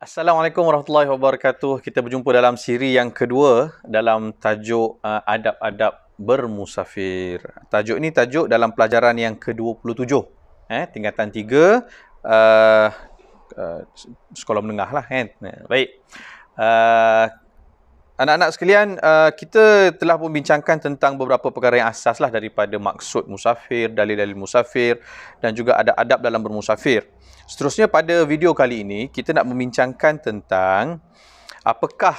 Assalamualaikum warahmatullahi wabarakatuh. Kita berjumpa dalam siri yang kedua dalam tajuk adab-adab bermusafir. Tajuk ini tajuk dalam pelajaran yang ke-27. Tingkatan 3 uh, sekolah menengah lah kan. Baik. Anak-anak sekalian, kita telah membincangkan tentang beberapa perkara yang asas lah daripada maksud musafir, dalil-dalil musafir dan juga adab-adab dalam bermusafir. Seterusnya pada video kali ini, kita nak membincangkan tentang apakah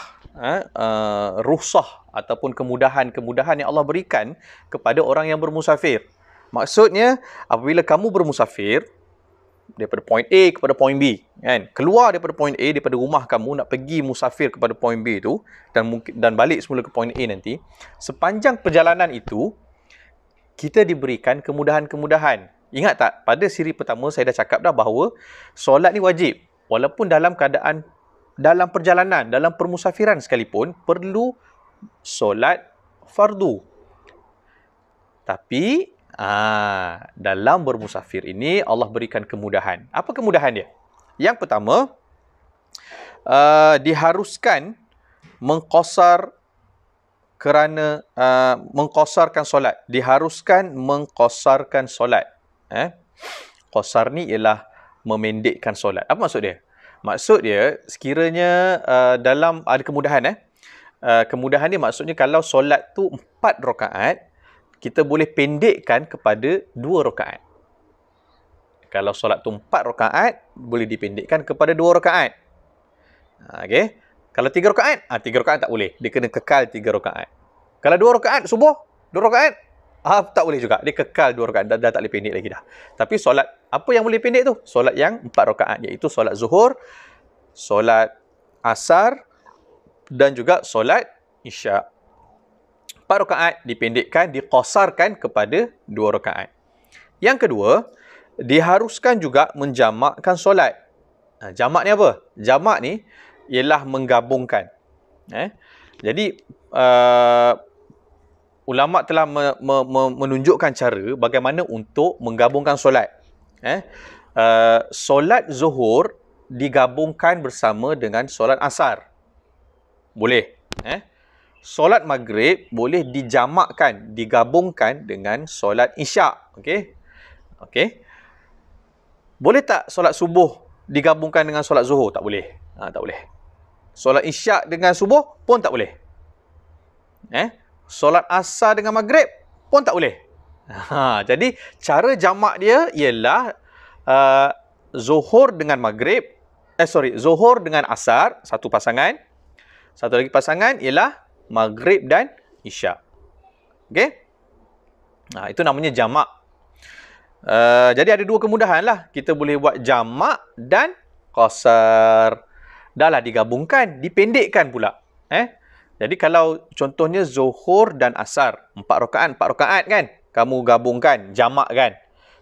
rukhsah ataupun kemudahan-kemudahan yang Allah berikan kepada orang yang bermusafir. Maksudnya, apabila kamu bermusafir daripada point A kepada point B, kan? Keluar daripada point A, daripada rumah kamu nak pergi musafir kepada point B tu dan balik semula ke point A nanti, sepanjang perjalanan itu kita diberikan kemudahan-kemudahan. Ingat tak, pada siri pertama saya dah cakap dah bahawa solat ni wajib. Walaupun dalam keadaan, dalam perjalanan, dalam permusafiran sekalipun, perlu solat fardu. Tapi, dalam bermusafir ini, Allah berikan kemudahan. Apa kemudahan dia? Yang pertama, diharuskan mengqasar kerana mengqasarkan solat. Diharuskan mengqasarkan solat. Qasar ni ialah memendekkan solat. Apa maksud dia? Maksud dia, sekiranya dalam ada kemudahan. Kemudahan ni maksudnya kalau solat tu 4 rakaat, kita boleh pendekkan kepada 2 rakaat. Kalau solat tu 4 rakaat, boleh dipendekkan kepada 2 rakaat. Okey. Kalau 3 rakaat, 3 rakaat tak boleh. Dia kena kekal 3 rakaat. Kalau 2 rakaat subuh, 2 rakaat, tak boleh juga. Dia kekal 2 rakaat. Dah tak boleh pendek lagi dah. Tapi solat, apa yang boleh pendek tu? Solat yang 4 rakaat. Iaitu solat zuhur, solat asar dan juga solat isyak. 4 rakaat dipendekkan, diqasarkan kepada 2 rakaat. Yang kedua, diharuskan juga menjamakkan solat. Jamak ni apa? Jamak ni ialah menggabungkan. Jadi, ulama telah menunjukkan cara bagaimana untuk menggabungkan solat. Solat zuhur digabungkan bersama dengan solat asar. Boleh. Solat maghrib boleh dijamakkan, digabungkan dengan solat isyak. Okey. Boleh tak solat subuh digabungkan dengan solat zuhur? Tak boleh. Tak boleh. Solat isyak dengan subuh pun tak boleh. Solat asar dengan maghrib pun tak boleh. Jadi, cara jamak dia ialah zuhur dengan maghrib, zuhur dengan asar, satu pasangan. Satu lagi pasangan ialah maghrib dan isyak. Okey? Itu namanya jamak. Jadi, ada 2 kemudahan lah. Kita boleh buat jamak dan qasar. Dah lah digabungkan, dipendekkan pula. Jadi kalau contohnya zuhur dan asar, 4 rakaat kan? Kamu gabungkan, jamak kan?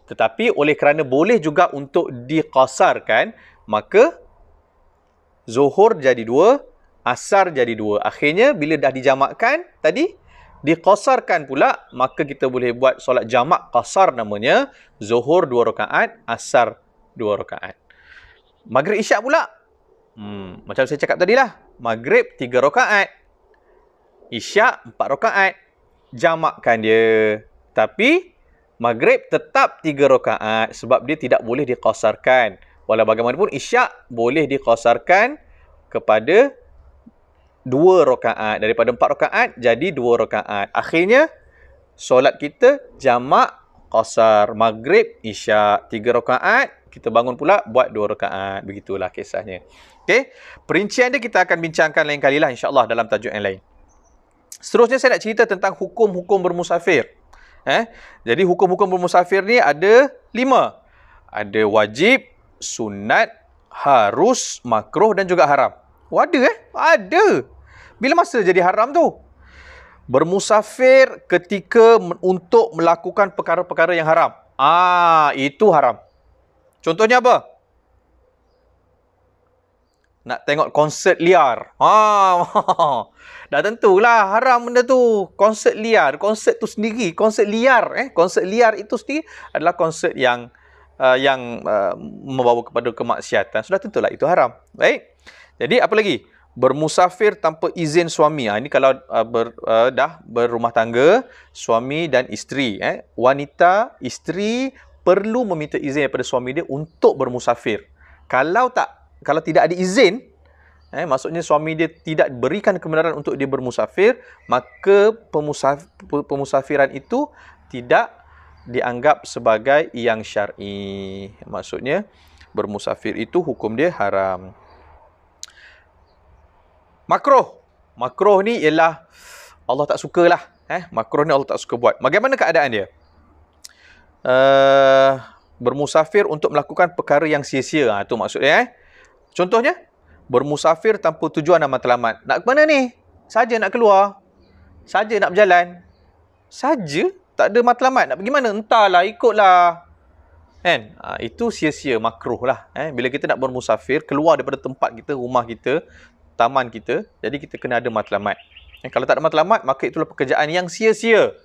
Tetapi oleh kerana boleh juga untuk diqasarkan, maka zuhur jadi 2, asar jadi 2. Akhirnya bila dah dijamakkan tadi, diqasarkan pula, maka kita boleh buat solat jamak qasar namanya. Zuhur 2 rakaat, asar 2 rakaat. Maghrib isyak pula. Macam saya cakap tadi lah. Maghrib 3 rakaat. Isyak 4 rakaat. Jamakkan dia. Tapi maghrib tetap 3 rakaat sebab dia tidak boleh diqasarkan. Walau bagaimanapun isyak boleh diqasarkan kepada 2 rakaat. Daripada 4 rakaat jadi 2 rakaat. Akhirnya solat kita jamak qasar. Maghrib isyak 3 rakaat. Kita bangun pula buat 2 rakaat. Begitulah kisahnya. Okey. Perincian dia kita akan bincangkan lain kali lah insya-Allah dalam tajuk yang lain. Seterusnya saya nak cerita tentang hukum-hukum bermusafir. Jadi hukum-hukum bermusafir ni ada 5. Ada wajib, sunat, harus, makruh dan juga haram. Ada Ada. Bila masa jadi haram tu? Bermusafir ketika untuk melakukan perkara-perkara yang haram. Itu haram. Contohnya apa? Nak tengok konsert liar. Dah tentulah haram benda tu. Konsert liar. Konsert tu sendiri. Konsert liar. Konsert liar itu sendiri adalah konsert yang membawa kepada kemaksiatan, sudah tentulah itu haram. Baik. Jadi apa lagi? Bermusafir tanpa izin suami. Ini kalau dah berumah tangga, suami dan isteri. Wanita, isteri perlu meminta izin daripada suami dia untuk bermusafir. Kalau tidak ada izin, maksudnya suami dia tidak berikan kebenaran untuk dia bermusafir, maka pemusafiran itu tidak dianggap sebagai yang syar'i. Maksudnya bermusafir itu hukum dia haram. Makruh. Makruh ni ialah Allah tak suka lah. Makruh ni Allah tak suka buat. Bagaimana keadaan dia? Bermusafir untuk melakukan perkara yang sia-sia. Itu maksudnya. Contohnya, bermusafir tanpa tujuan dan matlamat. Nak ke mana ni? Saja nak keluar. Saja nak berjalan. Saja? Tak ada matlamat. Nak pergi mana? Entahlah, ikutlah. Kan? Itu sia-sia, makruh lah. Bila kita nak bermusafir, keluar daripada tempat kita, rumah kita, taman kita, jadi kita kena ada matlamat. Kalau tak ada matlamat, maka itulah pekerjaan yang sia-sia.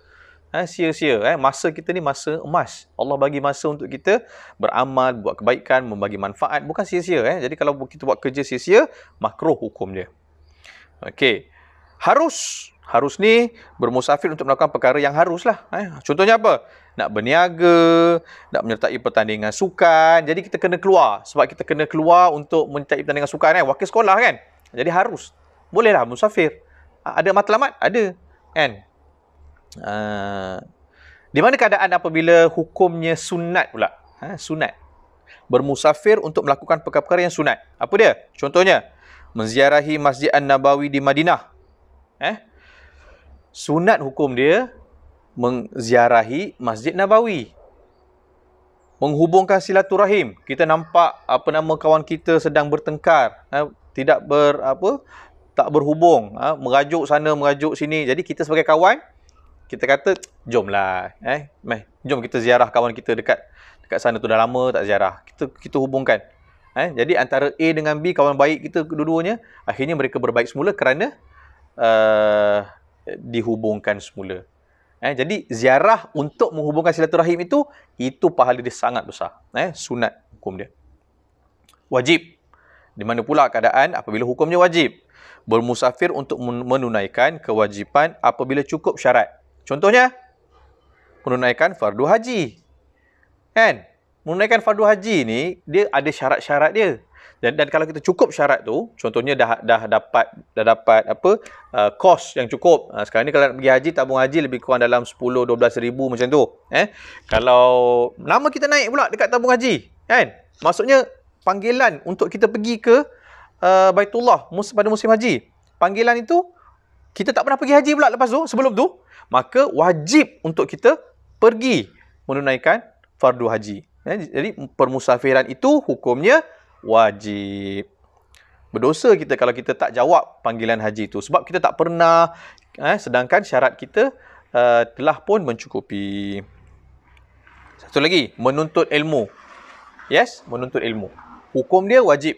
Sia-sia. Masa kita ni masa emas. Allah bagi masa untuk kita beramal, buat kebaikan, membagi manfaat. Bukan sia-sia. Jadi kalau kita buat kerja sia-sia, makruh hukum dia. Okey. Harus ni bermusafir untuk melakukan perkara yang haruslah. Contohnya apa? Nak berniaga, nak menyertai pertandingan sukan. Jadi kita kena keluar. Sebab kita kena keluar untuk menyertai pertandingan sukan. Wakil sekolah kan? Jadi harus. Bolehlah musafir. Ada matlamat? Ada. Kan? Di mana keadaan apabila hukumnya sunat pula? Sunat. Bermusafir untuk melakukan perkara-perkara yang sunat. Apa dia? Contohnya, menziarahi Masjid An-Nabawi di Madinah. Sunat hukum dia menziarahi Masjid Nabawi. Menghubungkan silaturahim. Kita nampak kawan kita sedang bertengkar, tak berhubung, merajuk sana, merajuk sini. Jadi kita sebagai kawan, kita kata, jomlah, jom kita ziarah kawan kita dekat sana tu, dah lama tak ziarah. Kita hubungkan. Jadi antara A dengan B, kawan baik kita kedua-duanya, akhirnya mereka berbaik semula kerana dihubungkan semula. Jadi ziarah untuk menghubungkan silaturahim itu pahala dia sangat besar. Sunat hukum dia. Wajib. Di mana pula keadaan apabila hukumnya wajib? Bermusafir untuk menunaikan kewajipan apabila cukup syarat. Contohnya, menunaikan fardu haji. Kan? Menunaikan fardu haji ni, dia ada syarat-syarat dia. Dan kalau kita cukup syarat tu, contohnya dah dapat kos yang cukup. Sekarang ni kalau nak pergi haji, tabung haji lebih kurang dalam 10-12 ribu macam tu. Kalau nama kita naik pula dekat tabung haji, kan? Maksudnya panggilan untuk kita pergi ke Baitullah pada musim haji. Panggilan itu kita tak pernah pergi haji pula lepas tu, sebelum tu, maka wajib untuk kita pergi menunaikan fardu haji. Jadi permusafiran itu hukumnya wajib. Berdosa kita kalau kita tak jawab panggilan haji itu sebab kita tak pernah, sedangkan syarat kita telah pun mencukupi. Satu lagi, menuntut ilmu. Yes, menuntut ilmu. Hukum dia wajib.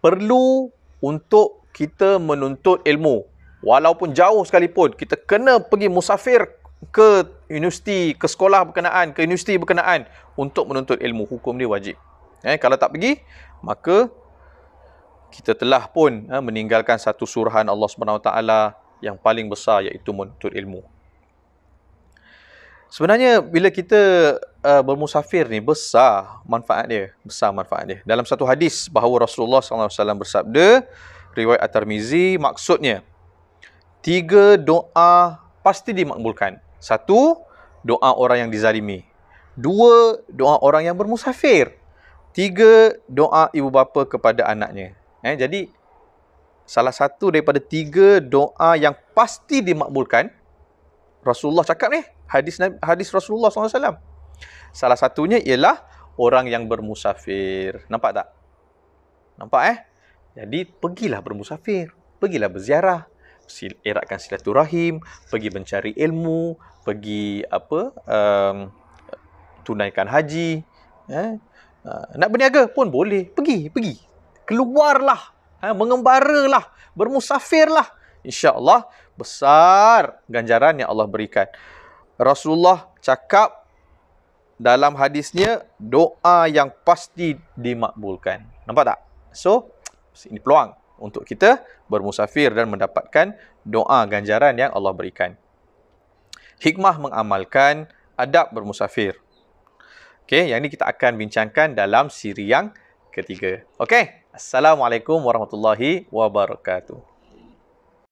Perlu untuk kita menuntut ilmu. Walaupun jauh sekalipun, kita kena pergi musafir ke universiti, ke sekolah berkenaan, ke universiti berkenaan untuk menuntut ilmu. Hukum dia wajib. Kalau tak pergi, maka kita telah pun meninggalkan satu suruhan Allah SWT yang paling besar, iaitu menuntut ilmu. Sebenarnya bila kita bermusafir ni, besar manfaat dia. Dalam satu hadis bahawa Rasulullah SAW bersabda, riwayat At-Tirmizi, maksudnya 3 doa pasti dimakbulkan. 1, doa orang yang dizalimi. 2, doa orang yang bermusafir. 3, doa ibu bapa kepada anaknya. Jadi salah satu daripada 3 doa yang pasti dimakbulkan, Rasulullah cakap ni, hadis Rasulullah SAW. Salah satunya ialah orang yang bermusafir. Nampak tak? Nampak Jadi pergilah bermusafir, pergilah berziarah, eratkan silaturahim, pergi mencari ilmu, pergi tunaikan haji. Nak berniaga pun boleh, pergi. Keluarlah, mengembaralah, bermusafirlah. InsyaAllah besar ganjaran yang Allah berikan. Rasulullah cakap dalam hadisnya doa yang pasti dimakbulkan. Nampak tak? So, ini peluang untuk kita bermusafir dan mendapatkan doa ganjaran yang Allah berikan. Hikmah mengamalkan adab bermusafir. Okey, yang ini kita akan bincangkan dalam siri yang ketiga. Okey, Assalamualaikum warahmatullahi wabarakatuh.